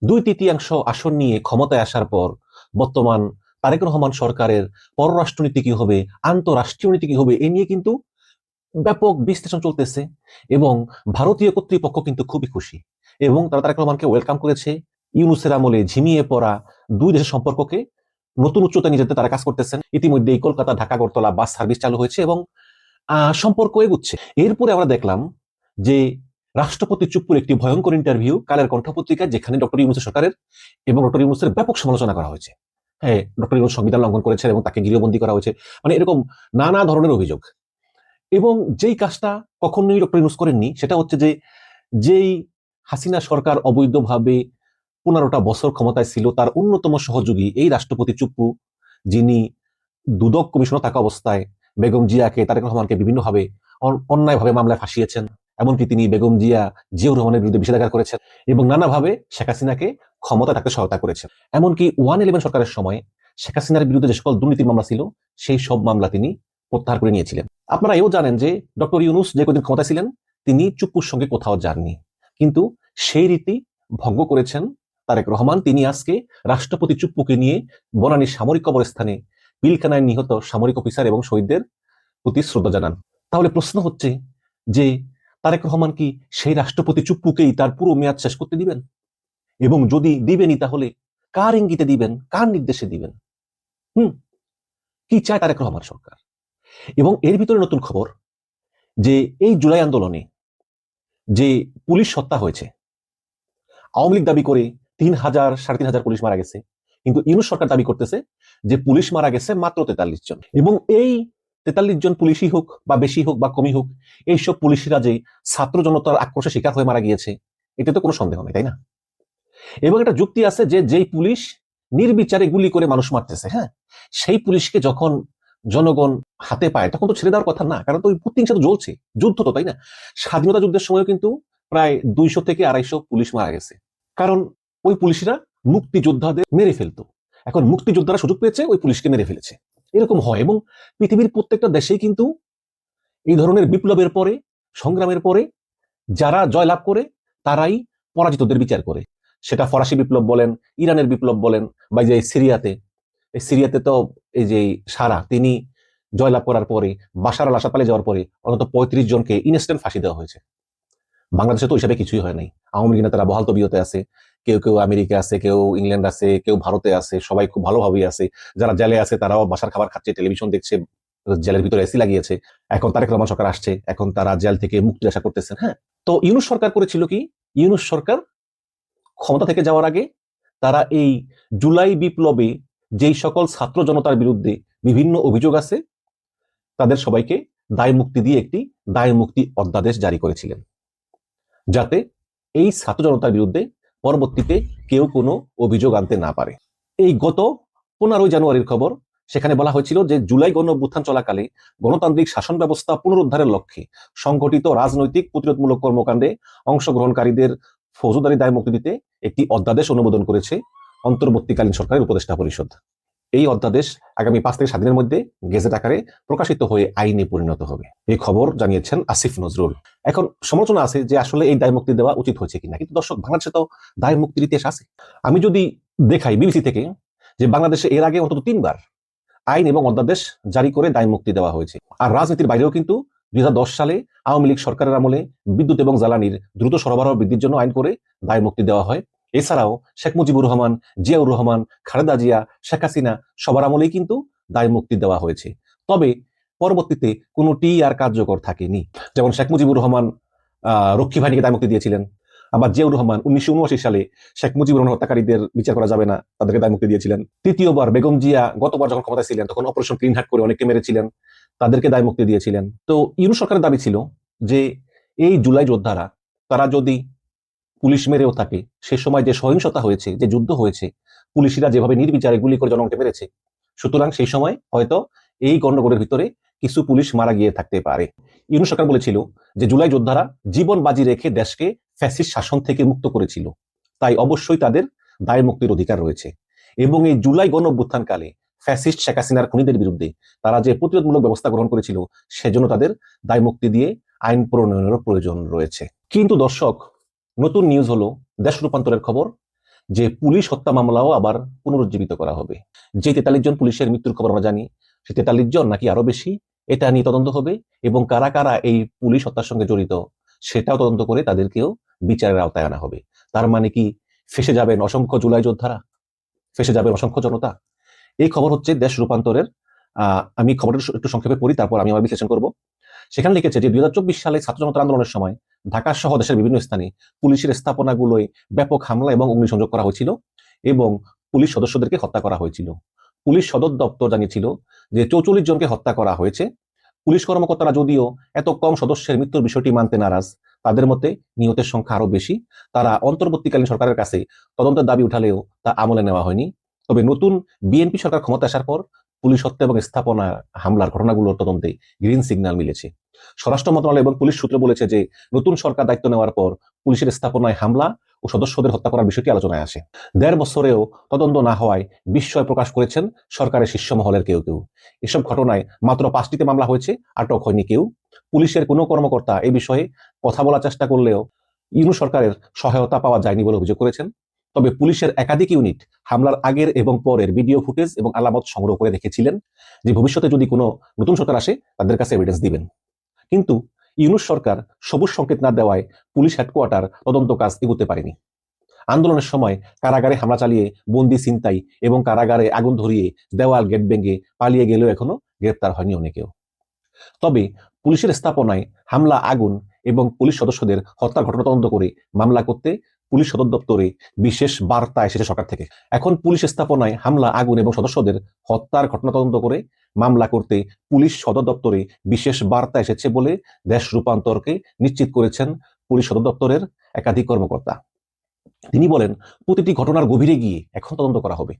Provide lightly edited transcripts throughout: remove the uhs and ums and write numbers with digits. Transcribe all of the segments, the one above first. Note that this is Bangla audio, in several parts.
2/3 আসন নিয়ে ক্ষমতায় আসার পর বর্তমান তারেক রহমান সরকারের পররাষ্ট্রনীতি কি হবে, আন্তঃরাষ্ট্রীয় নীতি কি হবে, এ নিয়ে কিন্তু ব্যাপক বিশ্লেষণ চলতেছে। এবং ভারতীয় কর্তৃপক্ষ কিন্তু খুবই খুশি এবং তারা তারেক রহমানকে ওয়েলকাম করেছে। ইউনূসের আমলে ঝিমিয়ে পড়া দুই দেশের সম্পর্ককে নতুন উচ্চতা নিয়ে যেতে তারা কাজ করতেছেন। ইতিমধ্যেই কলকাতা ঢাকা আগরতলা বাস সার্ভিস চালু হয়েছে এবং সম্পর্ক এগুচ্ছে। এরপরে আমরা দেখলাম যে রাষ্ট্রপতি চুপ্পুর একটি ভয়ঙ্কর ইন্টারভিউ কালের কণ্ঠ পত্রিকায়, যেখানে ডক্টর ইউনূসের সরকারের এবং ডক্টর ইউনূসের ব্যাপক সমালোচনা করা হয়েছে। হ্যাঁ, ডক্টর ইউনূস সংবিধান লঙ্ঘন করেছেন এবং তাকে গৃহবন্দী করা হয়েছে, মানে এরকম নানা ধরনের অভিযোগ। এবং যেই কাজটা কখনোই ডক্টর ইউনূস করেননি সেটা হচ্ছে যে যেই হাসিনা সরকার অবৈধভাবে 15টা বছর ক্ষমতায় ছিল, তার অন্যতম সহযোগী এই রাষ্ট্রপতি চুপ্পু, যিনি দুদক কমিশনার থাকা অবস্থায় বেগম জিয়াকে, তারেক রহমানকে বিভিন্নভাবে অন্যায়ভাবে মামলায় ফাঁসিয়েছেন। এমনকি তিনি বেগম জিয়াউর রহমানের বিরুদ্ধে নিষেধাজ্ঞা করেছেন এবং নানাভাবে শেখ হাসিনাকে ক্ষমতা থাকতে সহায়তা করেছেন। এমনকি 111 সরকারের সময় শেখ হাসিনার বিরুদ্ধে যে সকল দুর্নীতির মামলা ছিল সেই সব মামলা তিনি প্রত্যাহার করে নিয়েছিলেন। আপনারা এও জানেন যে ডক্টর ইউনূস যে কদিন ক্ষমতায় ছিলেন তিনি চুপ্পুর সঙ্গে কোথাও যাননি, কিন্তু সেই রীতি ভঙ্গ করেছেন তারেক রহমান। তিনি আজকে রাষ্ট্রপতি চুপ্পুকে নিয়ে বনানীর সামরিক কবরস্থানে পিলখানায় নিহত সামরিক অফিসার এবং শহীদদের প্রতি শ্রদ্ধা জানান। তাহলে প্রশ্ন হচ্ছে যে তারেক রহমান কি সেই রাষ্ট্রপতি চুপ্পুকেই তার পুরো মেয়াদ শেষ করতে দিবেন? এবং যদি দিবেনই তাহলে কার ইঙ্গিতে দিবেন, কার নির্দেশে দিবেন? কি চায় তারেক রহমান সরকার? এবং এর ভিতরে নতুন খবর যে এই জুলাই আন্দোলনে যে পুলিশ হত্যা হয়েছে, আওয়ামী লীগ দাবি করে 3,000-3,500 পুলিশ মারা গেছে, কিন্তু ইউনূস সরকার দাবি করতেছে যে পুলিশ মারা গেছে মাত্র 43 জন। এবং এই 43 জন পুলিশই হোক বা বেশি হোক বা কমই হোক, এইসব পুলিশরা যে ছাত্র জনতার আক্রোশে শিকার হয়ে মারা গিয়েছে এতে তো কোনো সন্দেহ নেই, তাই না? এবং একটা যুক্তি আছে যে যেই পুলিশ নির্বিচারে গুলি করে মানুষ মারতেছে, হ্যাঁ, সেই পুলিশকে যখন জনগণ হাতে পায় তখন তো ছেড়ে দেওয়ার কথা না, কারণ তো ওই প্রতিহিংসা তো জ্বলছে, যুদ্ধ তো, তাই না? স্বাধীনতা যুদ্ধের সময় কিন্তু প্রায় 200 থেকে 250 পুলিশ মারা গেছে, কারণ ওই পুলিশরা মুক্তিযোদ্ধাদের মেরে ফেলতো। এখন মুক্তিযোদ্ধারা সুযোগ পেয়েছে, ওই পুলিশকে মেরে ফেলেছে। এরকম হয় এবং পৃথিবীর প্রত্যেকটা দেশেই কিন্তু এই ধরনের বিপ্লবের পরে, সংগ্রামের পরে যারা জয়লাভ করে তারাই পরাজিতদের বিচার করে। সেটা ফরাসি বিপ্লব বলেন, ইরানের বিপ্লব বলেন, বা যে সিরিয়াতে তো এই যে সারা তিনি জয়লাভ করার পরে বাশার আল আসাদ পালিয়ে যাওয়ার পরে অন্তত 35 জনকে ইনস্ট্যান্ট ফাঁসি দেওয়া হয়েছে। বাংলাদেশে তো হিসাবে কিছুই হয় নাই। আওয়ামী লীগ নেতারা বহাল তবিয়তে আছে, কেউ কেউ আমেরিকা আছে, কেউ ইংল্যান্ড আছে, কেউ ভারতে আছে, সবাই খুব ভালোভাবেই আছে। যারা জেলে আছে তারাও বাসার খাবার খাচ্ছে, টেলিভিশন দেখছে, জেলের ভিতরে এসি লাগিয়েছে। এখন তারেক রহমান সরকার আসছে, এখন তারা জেল থেকে মুক্তি আশা করতেছেন। হ্যাঁ, তো ইউনূস সরকার করেছিল কি, ইউনূস সরকার ক্ষমতা থেকে যাওয়ার আগে তারা এই জুলাই বিপ্লবে যেই সকল ছাত্র জনতার বিরুদ্ধে বিভিন্ন অভিযোগ আছে তাদের সবাইকে দায় মুক্তি দিয়ে একটি দায় মুক্তি অধ্যাদেশ জারি করেছিলেন, যাতে এই ছাত্র জনতার বিরুদ্ধে পরবর্তীতে কেউ কোনো অভিযোগ আনতে না পারে। এই গত 15 জানুয়ারির খবর, সেখানে বলা হয়েছিল যে জুলাই গণ অভ্যুত্থান চলাকালে গণতান্ত্রিক শাসন ব্যবস্থা পুনরুদ্ধারের লক্ষ্যে সংগঠিত রাজনৈতিক প্রতিরোধমূলক কর্মকাণ্ডে অংশগ্রহণকারীদের ফৌজদারি দায় মুক্তি দিতে একটি অধ্যাদেশ অনুমোদন করেছে অন্তর্বর্তীকালীন সরকারের উপদেষ্টা পরিষদ। এই অধ্যাদেশ আগামী 5 থেকে 7 দিনের মধ্যে গেজেট আকারে প্রকাশিত হয়ে আইনে পরিণত হবে, এই খবর জানিয়েছেন আসিফ নজরুল। এখন সমালোচনা আছে যে আসলে এই দায় মুক্তি দেওয়া উচিত হয়েছে কিনা, কিন্তু দর্শক, বাংলাদেশে তো দায় মুক্তির ইতিহাস আছে। আমি যদি দেখাই বিবিসি থেকে যে বাংলাদেশে এর আগে অন্তত 3বার আইন এবং অধ্যাদেশ জারি করে দায় মুক্তি দেওয়া হয়েছে। আর রাজনীতির বাইরেও কিন্তু 2010 সালে আওয়ামী লীগ সরকারের আমলে বিদ্যুৎ এবং জ্বালানির দ্রুত সরবরাহ বৃদ্ধির জন্য আইন করে দায় মুক্তি দেওয়া হয়। এছাড়াও শেখ মুজিবুর রহমান, জিয়াউর রহমান, খালেদা জিয়া, শেখ হাসিনা সবার আমলেই কিন্তু দায় মুক্তি দেওয়া হয়েছে। তবে পরবর্তীতে কোনোটি আর কার্যকর থাকেনি। যেমন শেখ মুজিবুর রহমান রক্ষী বাহিনীকে দায় মুক্তি দিয়েছিলেন, আবার জিয়াউর রহমান 1979 সালে শেখ মুজিবুর রহমান হত্যাকারীদের বিচার করা যাবে না, তাদেরকে দায় মুক্তি দিয়েছিলেন। তৃতীয়বার বেগম জিয়া গতবার যখন ক্ষমতায় ছিলেন তখন অপারেশন ক্লিন হার্ট করে অনেককে মেরেছিলেন, তাদেরকে দায় মুক্তি দিয়েছিলেন। তো ইউনূস সরকারের দাবি ছিল যে এই জুলাই যোদ্ধারা তারা যদি পুলিশ মেরেও থাকে, সে সময় যে সহিংসতা হয়েছে, যে যুদ্ধ হয়েছে, পুলিশরা যেভাবে নির্বিচারে গুলি করে জনগণকে মেরেছে, সুতরাং সেই সময় হয়তো এই গণ্ডগোলের ভিতরে কিছু পুলিশ মারা গিয়ে থাকতে পারে। ইউনূস সরকার বলেছিল যে জুলাই যোদ্ধারা জীবন বাজি রেখে দেশকে ফ্যাসিস্ট শাসন থেকে মুক্ত করেছিল, তাই অবশ্যই তাদের দায় মুক্তির অধিকার রয়েছে। এবং এই জুলাই গণ অভ্যুত্থানকালে ফ্যাসিস্ট শেখ হাসিনার খুনিদের বিরুদ্ধে তারা যে প্রতিরোধমূলক ব্যবস্থা গ্রহণ করেছিল, সেজন্য তাদের দায় মুক্তি দিয়ে আইন প্রণয়নেরও প্রয়োজন রয়েছে। কিন্তু দর্শক, নতুন নিউজ হলো দেশ রূপান্তরের খবর। যে পুলিশ হত্যা মামলাও আবার পুনরুজ্জীবিত করা হবে। যে 43 জন পুলিশের মৃত্যুর খবর আমরা জানি, সে 43 জন নাকি আরো বেশি, এটা নিয়ে তদন্ত হবে এবং কারা কারা এই পুলিশ হত্যার সঙ্গে জড়িত সেটাও তদন্ত করে তাদেরকেও বিচারের আওতায় আনা হবে। তার মানে কি ফেসে যাবেন অসংখ্য জুলাই যোদ্ধারা, ফেসে যাবেন অসংখ্য জনতা? এই খবর হচ্ছে দেশ রূপান্তরের। আমি খবরটা একটু সংক্ষেপে পড়ি, তারপর আমি আমার বিশ্লেষণ করব। সেখানে লিখেছে যে 2024 সালে ছাত্র জনতা আন্দোলনের সময় ঢাকা সহ দেশের বিভিন্ন স্থানে পুলিশের স্থাপনাগুলোয় ব্যাপক হামলা এবং অগ্নিসংযোগ করা হয়েছিল এবং পুলিশ সদস্যদেরকে হত্যা করা হয়েছিল। পুলিশ সদর দপ্তর জানিয়েছিল যে 44 জনকে হত্যা করা হয়েছে। পুলিশ কর্মকর্তারা যদিও এত কম সদস্যের মৃত্যুর বিষয়টি মানতে নারাজ, তাদের মতে নিহতের সংখ্যা আরো বেশি। তারা অন্তর্বর্তীকালীন সরকারের কাছে তদন্তের দাবি উঠালেও তা আমলে নেওয়া হয়নি। তবে নতুন বিএনপি সরকার ক্ষমতা আসার পর পুলিশ হত্যা এবং স্থাপনা হামলার ঘটনাগুলোর তদন্তে গ্রিন সিগন্যাল মিলেছে। স্বরাষ্ট্র মন্ত্রণালয় এবং পুলিশ সূত্র বলেছে যে নতুন সরকার দায়িত্ব নেওয়ার পর পুলিশের স্থাপনায় হামলা ও সদস্যদের হত্যা করার বিষয়টি আলোচনায় আসে। 1.5 বছরেও তদন্ত না হওয়ায় বিস্ময় প্রকাশ করেছেন সরকারের শীর্ষ মহলের কেউ কেউ। এসব ঘটনায় মাত্র 5টিতে মামলা হয়েছে, আটক হয়নি কেউ। পুলিশের কোনো কর্মকর্তা এই বিষয়ে কথা বলার চেষ্টা করলেও ইউনূস সরকারের সহায়তা পাওয়া যায়নি বলে অভিযোগ করেছেন। তবে পুলিশের একাধিক ইউনিট হামলার আগের এবং পরের ভিডিও ফুটেজ এবং আলামত সংগ্রহ করে রেখেছিলেন যে ভবিষ্যতে যদি কোনো নতুন সরকার আসে তাদের কাছে এভিডেন্স দিবেন। কিন্তু ইউনূস সরকার সবুজ সংকেত না দেওয়ায় পুলিশ হেডকোয়ার্টার তদন্ত কাজ এগোতে পারেনি। আন্দোলনের সময় কারাগারে হামলা চালিয়ে বন্দি ছিনতাই এবং কারাগারে আগুন ধরিয়ে দেওয়াল গেট ভেঙে পালিয়ে গেলেও এখনো গ্রেপ্তার হয়নি অনেকেও। তবে পুলিশের স্থাপনায় হামলা, আগুন এবং পুলিশ সদস্যদের হত্যার ঘটনা তদন্ত করে মামলা করতে পুলিশ সদর দপ্তরে বিশেষ বার্তা এসেছে সরকার থেকে। এখন পুলিশ স্থাপনায় হামলা, আগুন এবং সদস্যদের হত্যার ঘটনা তদন্ত করে মামলা করতে পুলিশ সদর দপ্তরে বিশেষ বার্তা এসেছে বলে দেশ রূপান্তরকে নিশ্চিত করেছেন পুলিশ সদর দপ্তরের একাধিক কর্মকর্তা। তিনি বলেন, প্রতিটি ঘটনার গভীরে গিয়ে এখন তদন্ত করা হবে।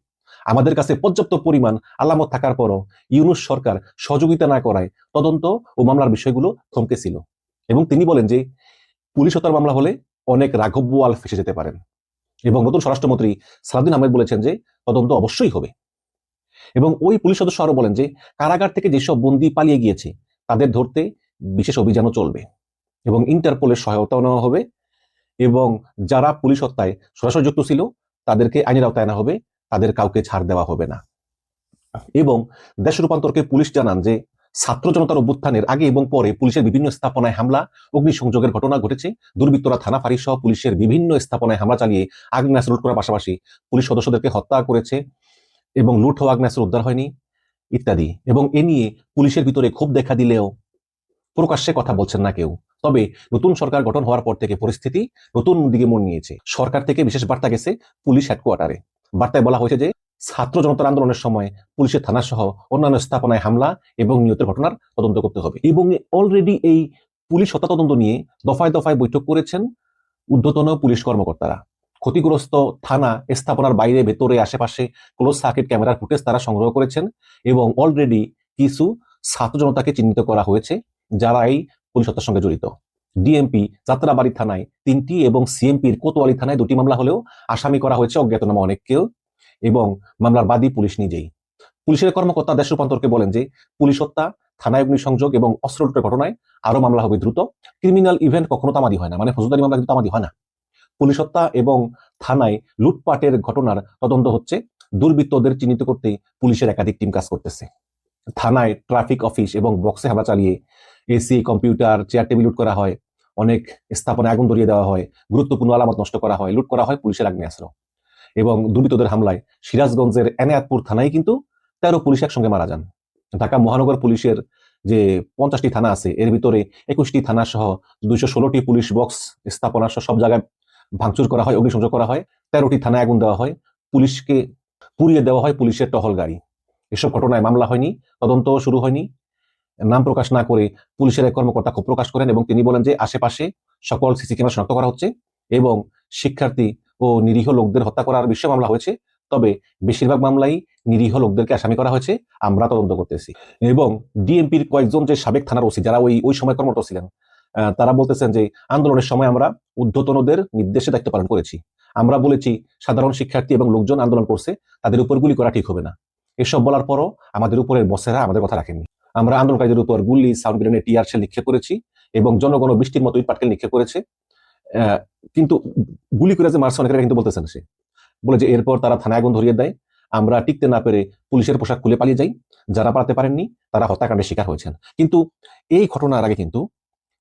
আমাদের কাছে পর্যাপ্ত পরিমাণ আলামত থাকার পরও ইউনূস সরকার সহযোগিতা না করায় তদন্ত ও মামলার বিষয়গুলো থমকে ছিল। এবং তিনি বলেন যে পুলিশ হত্যার মামলা হলে অনেক রাঘব বোয়াল ফেসে যেতে পারেন। এবং নতুন স্বরাষ্ট্রমন্ত্রী সালাউদ্দিন আহমেদ বলেছেন যে তদন্ত অবশ্যই হবে। এবং ওই পুলিশ সদস্য আরো বলেন যে কারাগার থেকে যেসব বন্দী পালিয়ে গিয়েছে তাদের ধরতে বিশেষ অভিযানও চলবে এবং ইন্টারপোলের সহায়তাও নেওয়া হবে এবং যারা পুলিশ হত্যায় সরাসরি যুক্ত ছিল তাদেরকে আইনের আওতায় আনা হবে, তাদের কাউকে ছাড় দেওয়া হবে না। এবং দেশ রূপান্তরকে পুলিশ জানান যে ছাত্র জনতার অভ্যুত্থানের আগে এবং পরে পুলিশের বিভিন্ন স্থাপনায় হামলা, অগ্নিসংযোগের ঘটনা ঘটেছে। দুর্বৃত্তরা থানা ফাঁড়ি সহ পুলিশের বিভিন্ন স্থাপনায় হামলা চালিয়ে আগ্নেয়াস্ত্র লুট করার পাশাপাশি পুলিশ সদস্যদেরকে হত্যা করেছে এবং লুট হওয়া আগ্নেয়াস্ত্র উদ্ধার হয়নি ইত্যাদি। এবং এ নিয়ে পুলিশের ভিতরে ক্ষোভ দেখা দিলেও প্রকাশ্যে কথা বলছেন না কেউ। তবে নতুন সরকার গঠন হওয়ার পর থেকে পরিস্থিতি নতুন দিকে মোড় নিয়েছে। সরকার থেকে বিশেষ বার্তা গেছে পুলিশ হেডকোয়ার্টারে। বার্তায় বলা হয়েছে যে ছাত্র জনতার আন্দোলনের সময় পুলিশের থানা সহ অন্যান্য স্থাপনায় হামলা এবং নিহতের ঘটনার তদন্ত করতে হবে। এবং অলরেডি এই পুলিশ হত্যা তদন্ত নিয়ে দফায় দফায় বৈঠক করেছেন ঊর্ধ্বতন পুলিশ কর্মকর্তারা। ক্ষতিগ্রস্ত থানা স্থাপনার বাইরে, ভেতরে, আশেপাশে ক্লোজ সার্কিট ক্যামেরার ফুটেজ তারা সংগ্রহ করেছেন এবং অলরেডি কিছু ছাত্র জনতাকে চিহ্নিত করা হয়েছে যারা এই পুলিশ হত্যার সঙ্গে জড়িত। ডিএমপি যাত্রাবাড়ি থানায় 3টি এবং সিএমপির কোতোয়ালি থানায় 2টি মামলা হলেও আসামি করা হয়েছে অজ্ঞাতনামা অনেককেও এবং মামলার বাদী পুলিশ নিজেই। পুলিশের কর্মকর্তা দেশ রূপান্তরকে বলেন যে পুলিশ হত্যা, থানায় অগ্নিসংযোগ এবং অস্ত্র লুটের ঘটনায় আরো মামলা হবে দ্রুত। ক্রিমিনাল ইভেন্ট কখনো তামাদি হয় না, মানে ফৌজদারি মামলা কিন্তু তামাদি হয় না। পুলিশ হত্যা এবং থানায় লুটপাটের ঘটনার তদন্ত হচ্ছে। দুর্বৃত্তদের চিহ্নিত করতে পুলিশের একাধিক টিম কাজ করতেছে। থানায় ট্রাফিক অফিস এবং বক্সে হামলা চালিয়ে এসি, কম্পিউটার, চেয়ার টেবিল লুট করা হয়, অনেক স্থাপনায় আগুন ধরিয়ে দেওয়া হয়, গুরুত্বপূর্ণ আলামত নষ্ট করা হয়, লুট করা হয় পুলিশের আগ্নেয়াস্ত্র। এবং দুর্বৃত্তদের হামলায় সিরাজগঞ্জের এনায়াতপুর থানায় কিন্তু 13 পুলিশ একসঙ্গে মারা যান। ঢাকা মহানগর পুলিশের যে 50টি থানা আছে এর ভিতরে 21টি থানা সহ 216টি পুলিশ বক্স স্থাপনা সহ সব জায়গায় ভাঙচুর করা হয়, অগ্নিসংযোগ করা হয়, 13টি থানায় আগুন দেওয়া হয়, পুলিশকে পুড়িয়ে দেওয়া হয় পুলিশের টহল গাড়ি। এসব ঘটনায় মামলা হয়নি, তদন্ত শুরু হয়নি। নাম প্রকাশ না করে পুলিশের এক কর্মকর্তা ক্ষোভ প্রকাশ করেন এবং তিনি বলেন যে আশেপাশে সকল সিসি ক্যামেরা শনাক্ত করা হচ্ছে এবং শিক্ষার্থী ও নিরীহ লোকদের হত্যা করার বিষয়ে মামলা হয়েছে। তবে বেশিরভাগ মামলাই নিরীহ লোকদেরকে আসামি করা হয়েছে, আমরা তদন্ত করতেছি। এবং ডিএমপির কয়েকজন যে সাবেক থানার ওসি যারা ওই সময় কর্মরত ছিলেন তারা বলতেছেন যে আন্দোলনের সময় আমরা ঊর্ধ্বতনদের নির্দেশে দায়িত্ব পালন করেছি। আমরা বলেছি সাধারণ শিক্ষার্থী এবং লোকজন আন্দোলন করছে, তাদের উপর গুলি করা ঠিক হবে না। এসব বলার পরও আমাদের উপরের বসেরা আমাদের কথা রাখেননি। আমরা আন্দোলনকারীদের উপর গুলি, সাউন্ড গ্রেনেড, টিয়ার শেল নিক্ষেপ করেছি এবং জনগণ বৃষ্টির মতো ইট পাটকেল নিক্ষেপ করেছে। কিন্তু গুলি করে যে মারছে অনেকেরা কিন্তু বলতেছেন সে বলে যে এরপর তারা থানায় আগুন ধরিয়ে দেয়, আমরা টিকতে না পেরে পুলিশের পোশাক খুলে পালিয়ে যাই, যারা পালাতে পারেননি তারা হত্যাকাণ্ডের শিকার হয়েছেন। কিন্তু এই ঘটনার আগে কিন্তু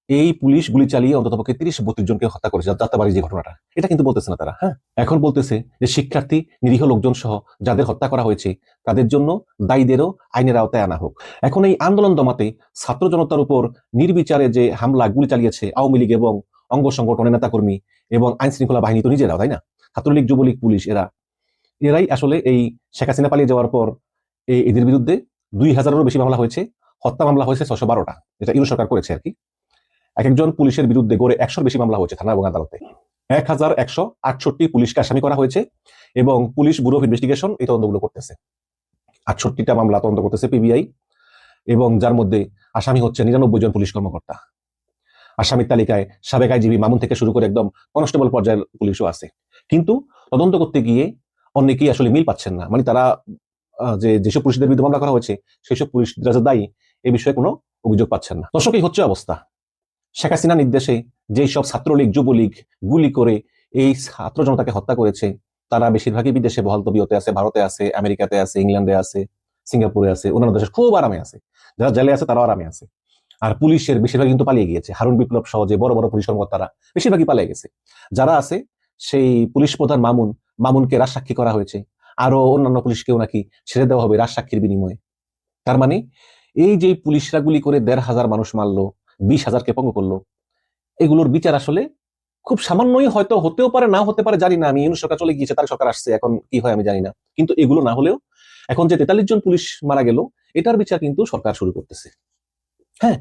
এই পুলিশ গুলি চালিয়ে অন্ততপক্ষে 30-32 জনকে হত্যা করেছে, যাত্রাবাড়ির যে ঘটনাটা, এটা কিন্তু বলতেছে না তারা। হ্যাঁ, এখন বলতেছে যে শিক্ষার্থী, নিরীহ লোকজন সহ যাদের হত্যা করা হয়েছে তাদের জন্য দায়ীদেরও আইনের আওতায় আনা হোক। এখন এই আন্দোলন দমাতে ছাত্র জনতার উপর নির্বিচারে যে হামলা গুলি চালিয়েছে আওয়ামী লীগ এবং অঙ্গ সংগঠনের নেতাকর্মী এবং আইন শৃঙ্খলা বাহিনী তো নিজেরাও, তাই না? ছাত্রলীগ, যুবলীগ, পুলিশ এরাই আসলে এই শেখ হাসিনা পালিয়ে যাওয়ার পর এদের বিরুদ্ধে 2000-এরও বেশি মামলা হয়েছে, হত্যা মামলা হয়েছে 612টা, এটা ইউনূস সরকার করেছে আর কি। এক একজন পুলিশের বিরুদ্ধে গড়ে 100-র বেশি মামলা হয়েছে থানা এবং আদালতে। 1168 পুলিশকে আসামি করা হয়েছে এবং পুলিশ ব্যুরো অফ ইনভেস্টিগেশন এই তদন্তগুলো করতেছে। 68টা মামলা তদন্ত করতেছে পিবিআই, এবং যার মধ্যে আসামি হচ্ছে 99 জন পুলিশ কর্মকর্তা। আসামির তালিকায় সাবেক আইজিবি মামুন থেকে শুরু করে একদম কনস্টেবল পর্যায়ের পুলিশও আছে। কিন্তু তদন্ত করতে গিয়ে অনেকেই আসলে মিল পাচ্ছেন না, মানে তারা যেসব পুলিশদের বিরুদ্ধে মামলা করা হয়েছে সেসব পুলিশরা যে দায়ী এ বিষয়ে কোনো অভিযোগ পাচ্ছেন না। দর্শক, এই হচ্ছে অবস্থা। শেখ হাসিনা নির্দেশে যেই সব ছাত্রলীগ, যুবলীগ গুলি করে এই ছাত্র জনতাকে হত্যা করেছে তারা বেশিরভাগই বিদেশে বহাল তবিয়তে আছে, ভারতে আছে, আমেরিকাতে আছে, ইংল্যান্ডে আছে, সিঙ্গাপুরে আছে, অন্যান্য দেশে খুব আরামে আছে। যারা জেলে আছে তারাও আরামে আছে। আর পুলিশের বেশিরভাগ কিন্তু পালিয়ে গিয়েছে। হারুন বিপ্লব সহ যে বড় বড় পুলিশ কর্মকর্তারা বেশিরভাগই পালিয়ে গেছে। যারা আছে সেই পুলিশ প্রধান মামুনকে রাজসাক্ষী করা হয়েছে, আরো অন্যান্য পুলিশকেও নাকি ছেড়ে দেওয়া হবে রাজসাক্ষীর বিনিময়ে। তার মানে এই যে পুলিশরা গুলি করে 1,500 মানুষ মারলো, 20,000কে পঙ্গু করলো, এগুলোর বিচার আসলে খুব সামান্যই হয়তো হতেও পারে, না হতে পারে, জানি না আমি। ইউনূস সরকার চলে গিয়েছে, তার সরকার আসছে, এখন কি হয় আমি জানি না। কিন্তু এগুলো না হলেও এখন যে 43 জন পুলিশ মারা গেল এটার বিচার কিন্তু সরকার শুরু করতেছে। হ্যাঁ,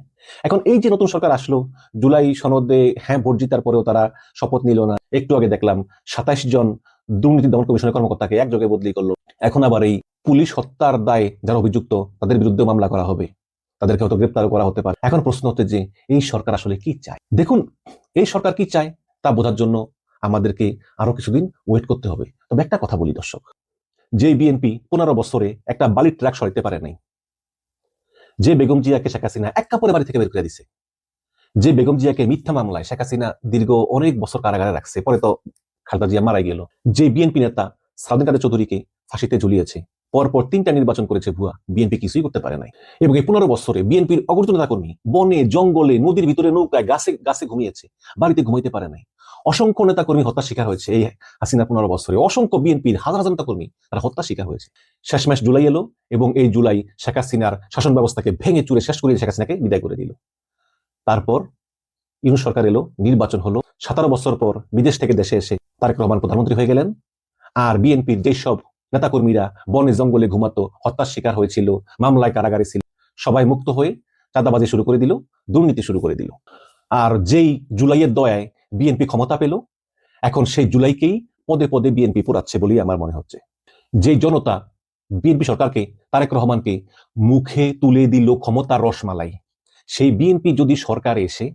এখন এই যে নতুন সরকার আসলো, জুলাই সনদে ভোট জিতার পরেও তারা শপথ নিল না। একটু আগে দেখলাম 27 জন দুর্নীতি দমন কমিশনের কর্মকর্তাকে একযোগে বদলি করলো। এখন আবার এই পুলিশ হত্যার দায়ে যারা অভিযুক্ত তাদের বিরুদ্ধে মামলা করা হবে, তাদেরকে হয়তো গ্রেপ্তারও করা হতে পারে। এখন প্রশ্ন হচ্ছে যে এই সরকার আসলে কি চায়। দেখুন, এই সরকার কি চায় তা বোঝার জন্য আমাদেরকে আরো কিছুদিন ওয়েট করতে হবে। তবে একটা কথা বলি দর্শক, যে বিএনপি 15 বছরে একটা বালির ট্রাক সরাইতে পারে নাই, যে বেগম জিয়াকে শেখ হাসিনা এক কাপড়ে বাড়ি থেকে বের করে দিছে, যে বেগম জিয়াকে মিথ্যা মামলায় শেখ হাসিনা দীর্ঘ অনেক বছর কারাগারে রাখছে, পরে তো খালেদা জিয়া মারা গেল, যে বিএনপি নেতা সালাউদ্দিন কাদের চৌধুরীকে ফাঁসিতে ঝুলিয়েছে, পরপর 3টা নির্বাচন করেছে ভুয়া, বিএনপি কিছুই করতে পারে নাই। এবং এই 15 বছরে বিএনপির অগণিত নেতাকর্মী বনে জঙ্গলে নদীর ভিতরে নৌকায় গাছে গাছে ঘুমিয়েছে, বাড়িতে ঘুমাইতে পারে নাই। অসংখ্য নেতাকর্মী হত্যা শিকার হয়েছে এই হাসিনা 15 বছরে। অসংখ্য বিএনপির হাজার হাজার নেতাকর্মী তারা হত্যা শিকার হয়েছে। শেষমেশ জুলাই এলো এবং এই জুলাই শেখ হাসিনার শাসন ব্যবস্থাকে ভেঙে চুরে শেষ করে শেখ হাসিনাকে বিদায় করে দিল। তারপর ইউনূস সরকার এলো, নির্বাচন হলো, 17 বছর পর বিদেশ থেকে দেশে এসে তারেক রহমান প্রধানমন্ত্রী হয়ে গেলেন। আর বিএনপির যেসব নেতাকর্মীরা বনে জঙ্গলে ঘুমাতো, হত্যার শিকার হয়েছিল, মামলায় কারাগারে ছিল, সবাই মুক্ত হয়ে চাঁদাবাজি শুরু করে দিল, দুর্নীতি শুরু করে দিল। আর যেই জুলাইয়ের দয়ায় বিএনপি ক্ষমতা পেল, এখন সেই জুলাইকেই পদে পদে বিএনপি পোড়াচ্ছে বলেই আমার মনে হচ্ছে। যেই জনতা বিএনপি সরকারকে, তারেক রহমানকে মুখে তুলে দিল ক্ষমতার রসমালাই, সেই বিএনপি যদি সরকারে এসে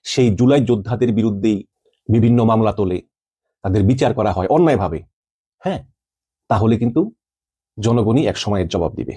সেই জুলাই যোদ্ধাদের বিরুদ্ধেই বিভিন্ন মামলা তোলে, তাদের বিচার করা হয় অন্যায়ভাবে, হ্যাঁ, তাহলে কিন্তু জনগণই এক সময়ের জবাব দিবে।